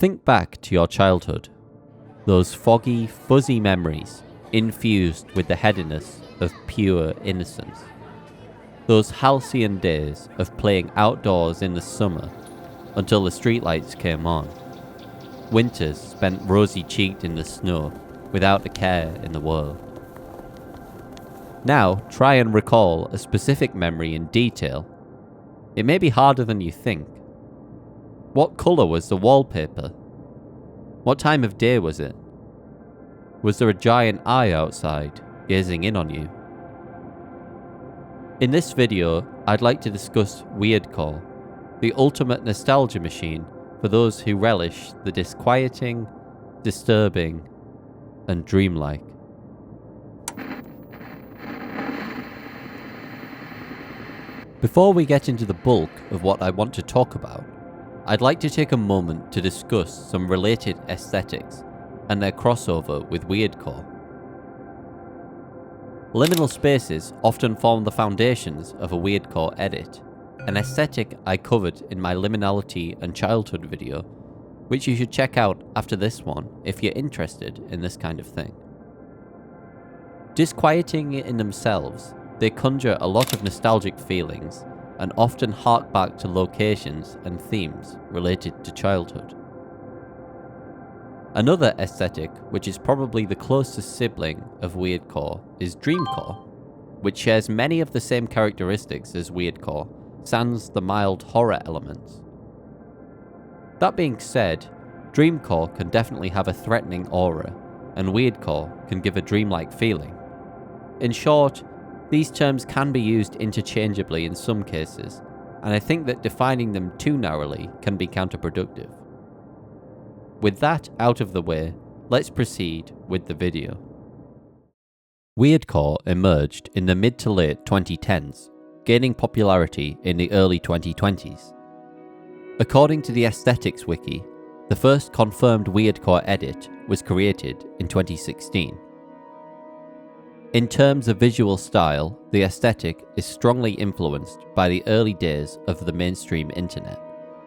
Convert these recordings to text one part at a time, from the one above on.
Think back to your childhood. Those foggy, fuzzy memories infused with the headiness of pure innocence. Those halcyon days of playing outdoors in the summer until the streetlights came on. Winters spent rosy-cheeked in the snow without a care in the world. Now, try and recall a specific memory in detail. It may be harder than you think. What colour was the wallpaper? What time of day was it? Was there a giant eye outside, gazing in on you? In this video, I'd like to discuss Weirdcore, the ultimate nostalgia machine for those who relish the disquieting, disturbing, and dreamlike. Before we get into the bulk of what I want to talk about, I'd like to take a moment to discuss some related aesthetics and their crossover with Weirdcore. Liminal spaces often form the foundations of a Weirdcore edit, an aesthetic I covered in my Liminality and Childhood video, which you should check out after this one if you're interested in this kind of thing. Disquieting in themselves, they conjure a lot of nostalgic feelings and often hark back to locations and themes related to childhood. Another aesthetic, which is probably the closest sibling of Weirdcore, is Dreamcore, which shares many of the same characteristics as Weirdcore, sans the mild horror elements. That being said, Dreamcore can definitely have a threatening aura, and Weirdcore can give a dreamlike feeling. In short, these terms can be used interchangeably in some cases, and I think that defining them too narrowly can be counterproductive. With that out of the way, let's proceed with the video. Weirdcore emerged in the mid to late 2010s, gaining popularity in the early 2020s. According to the Aesthetics Wiki, the first confirmed Weirdcore edit was created in 2016. In terms of visual style, the aesthetic is strongly influenced by the early days of the mainstream internet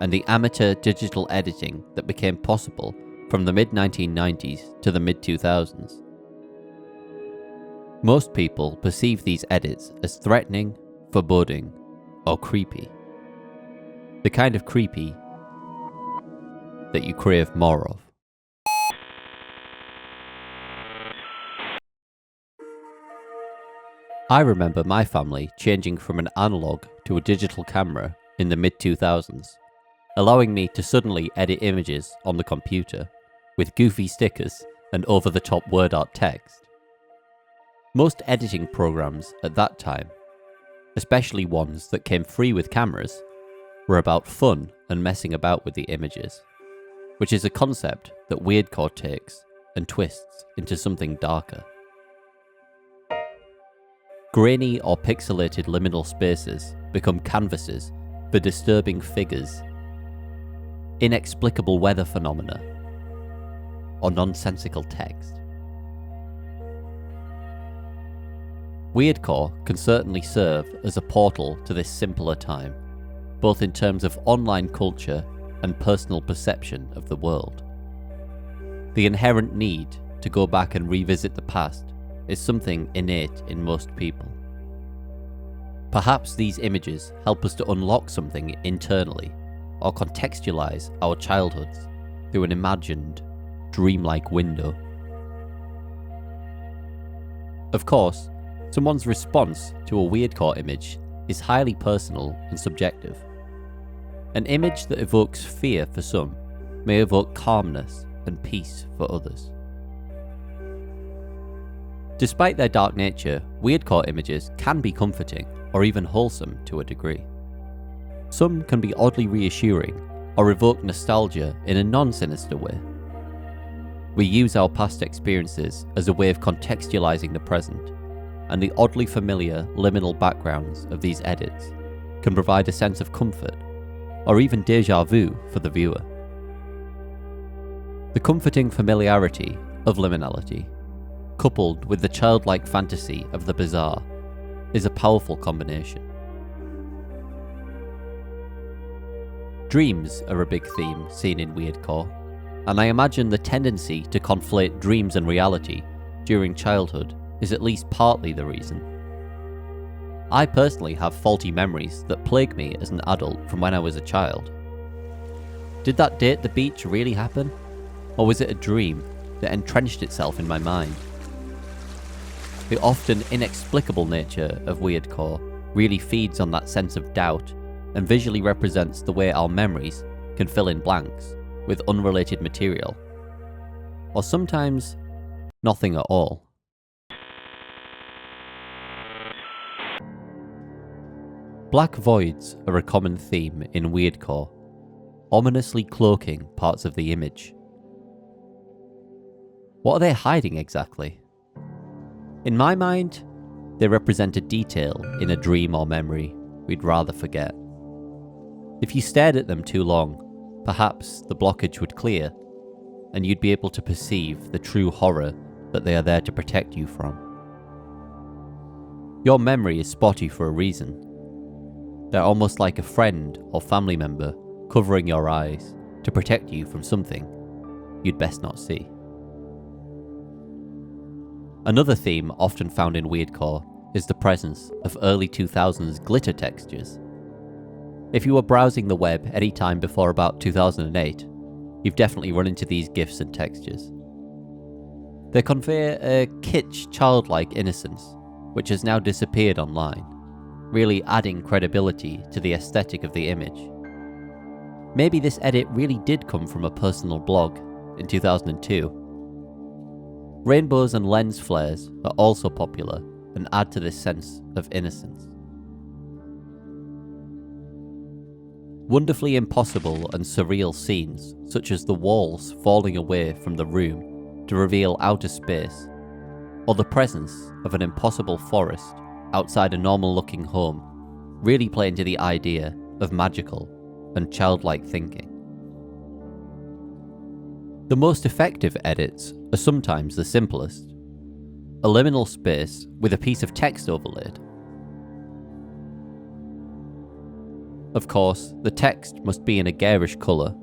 and the amateur digital editing that became possible from the mid-1990s to the mid-2000s. Most people perceive these edits as threatening, foreboding, or creepy. The kind of creepy that you crave more of. I remember my family changing from an analog to a digital camera in the mid-2000s, allowing me to suddenly edit images on the computer with goofy stickers and over-the-top word art text. Most editing programs at that time, especially ones that came free with cameras, were about fun and messing about with the images, which is a concept that Weirdcore takes and twists into something darker. Grainy or pixelated liminal spaces become canvases for disturbing figures, inexplicable weather phenomena, or nonsensical text. Weirdcore can certainly serve as a portal to this simpler time, both in terms of online culture and personal perception of the world. The inherent need to go back and revisit the past is something innate in most people. Perhaps these images help us to unlock something internally, or contextualize our childhoods through an imagined, dreamlike window. Of course, someone's response to a Weirdcore image is highly personal and subjective. An image that evokes fear for some may evoke calmness and peace for others. Despite their dark nature, Weirdcore images can be comforting or even wholesome to a degree. Some can be oddly reassuring or evoke nostalgia in a non-sinister way. We use our past experiences as a way of contextualizing the present, and the oddly familiar liminal backgrounds of these edits can provide a sense of comfort or even déjà vu for the viewer. The comforting familiarity of liminality, coupled with the childlike fantasy of the bizarre, is a powerful combination. Dreams are a big theme seen in Weirdcore, and I imagine the tendency to conflate dreams and reality during childhood is at least partly the reason. I personally have faulty memories that plague me as an adult from when I was a child. Did that day at the beach really happen? Or was it a dream that entrenched itself in my mind? The often inexplicable nature of Weirdcore really feeds on that sense of doubt and visually represents the way our memories can fill in blanks with unrelated material. Or sometimes, nothing at all. Black voids are a common theme in Weirdcore, ominously cloaking parts of the image. What are they hiding exactly? In my mind, they represent a detail in a dream or memory we'd rather forget. If you stared at them too long, perhaps the blockage would clear, and you'd be able to perceive the true horror that they are there to protect you from. Your memory is spotty for a reason. They're almost like a friend or family member covering your eyes to protect you from something you'd best not see. Another theme often found in Weirdcore is the presence of early 2000s glitter textures. If you were browsing the web any time before about 2008, you've definitely run into these GIFs and textures. They convey a kitsch, childlike innocence, which has now disappeared online, really adding credibility to the aesthetic of the image. Maybe this edit really did come from a personal blog in 2002. Rainbows and lens flares are also popular and add to this sense of innocence. Wonderfully impossible and surreal scenes, such as the walls falling away from the room to reveal outer space, or the presence of an impossible forest outside a normal-looking home, really play into the idea of magical and childlike thinking. The most effective edits are sometimes the simplest. A liminal space with a piece of text overlaid. Of course, the text must be in a garish colour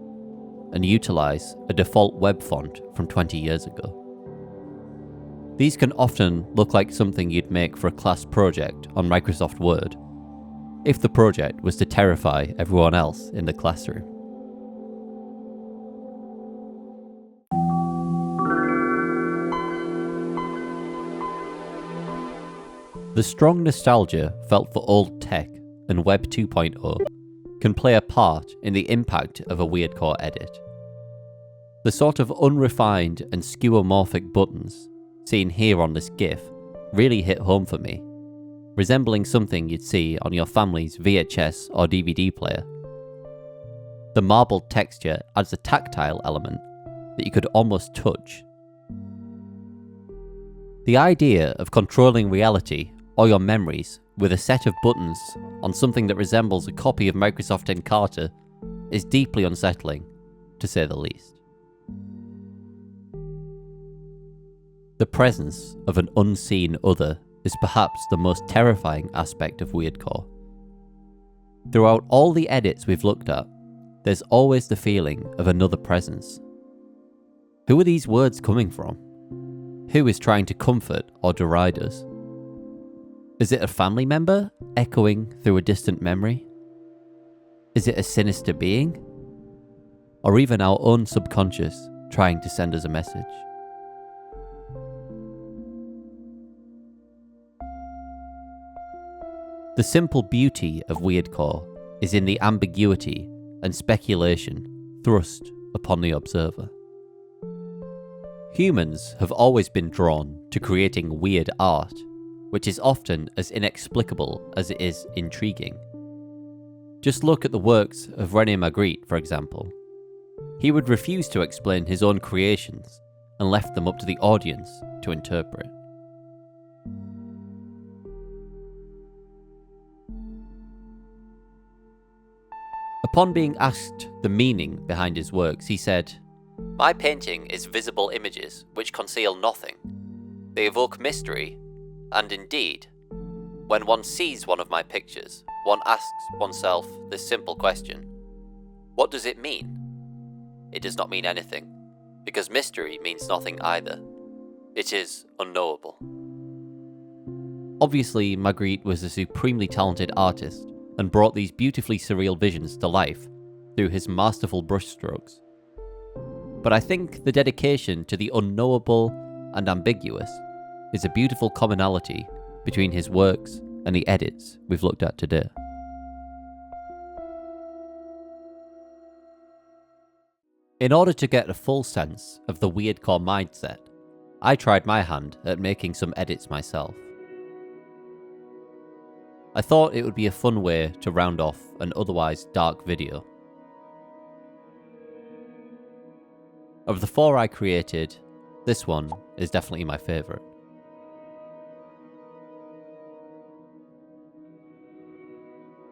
and utilise a default web font from 20 years ago. These can often look like something you'd make for a class project on Microsoft Word, if the project was to terrify everyone else in the classroom. The strong nostalgia felt for old tech and Web 2.0 can play a part in the impact of a Weirdcore edit. The sort of unrefined and skeuomorphic buttons seen here on this GIF really hit home for me, resembling something you'd see on your family's VHS or DVD player. The marbled texture adds a tactile element that you could almost touch. The idea of controlling reality or your memories with a set of buttons on something that resembles a copy of Microsoft Encarta is deeply unsettling, to say the least. The presence of an unseen other is perhaps the most terrifying aspect of Weirdcore. Throughout all the edits we've looked at, there's always the feeling of another presence. Who are these words coming from? Who is trying to comfort or deride us? Is it a family member echoing through a distant memory? Is it a sinister being? Or even our own subconscious trying to send us a message? The simple beauty of Weirdcore is in the ambiguity and speculation thrust upon the observer. Humans have always been drawn to creating weird art, which is often as inexplicable as it is intriguing. Just look at the works of René Magritte, for example. He would refuse to explain his own creations and left them up to the audience to interpret. Upon being asked the meaning behind his works, he said, "My painting is visible images which conceal nothing. They evoke mystery, and indeed, when one sees one of my pictures, one asks oneself this simple question: what does it mean? It does not mean anything. because mystery means nothing either. It is unknowable. Obviously, Magritte was a supremely talented artist and brought these beautifully surreal visions to life through his masterful brushstrokes. But I think the dedication to the unknowable and ambiguous is a beautiful commonality between his works and the edits we've looked at today. In order to get a full sense of the Weirdcore mindset, I tried my hand at making some edits myself. I thought it would be a fun way to round off an otherwise dark video. Of the 4 I created, this one is definitely my favourite.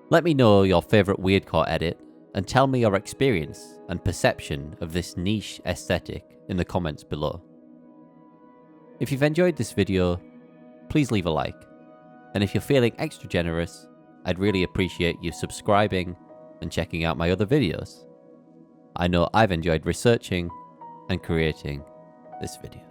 Let me know your favourite Weirdcore edit and tell me your experience and perception of this niche aesthetic in the comments below. If you've enjoyed this video, please leave a like, and if you're feeling extra generous, I'd really appreciate you subscribing and checking out my other videos. I know I've enjoyed researching and creating this video.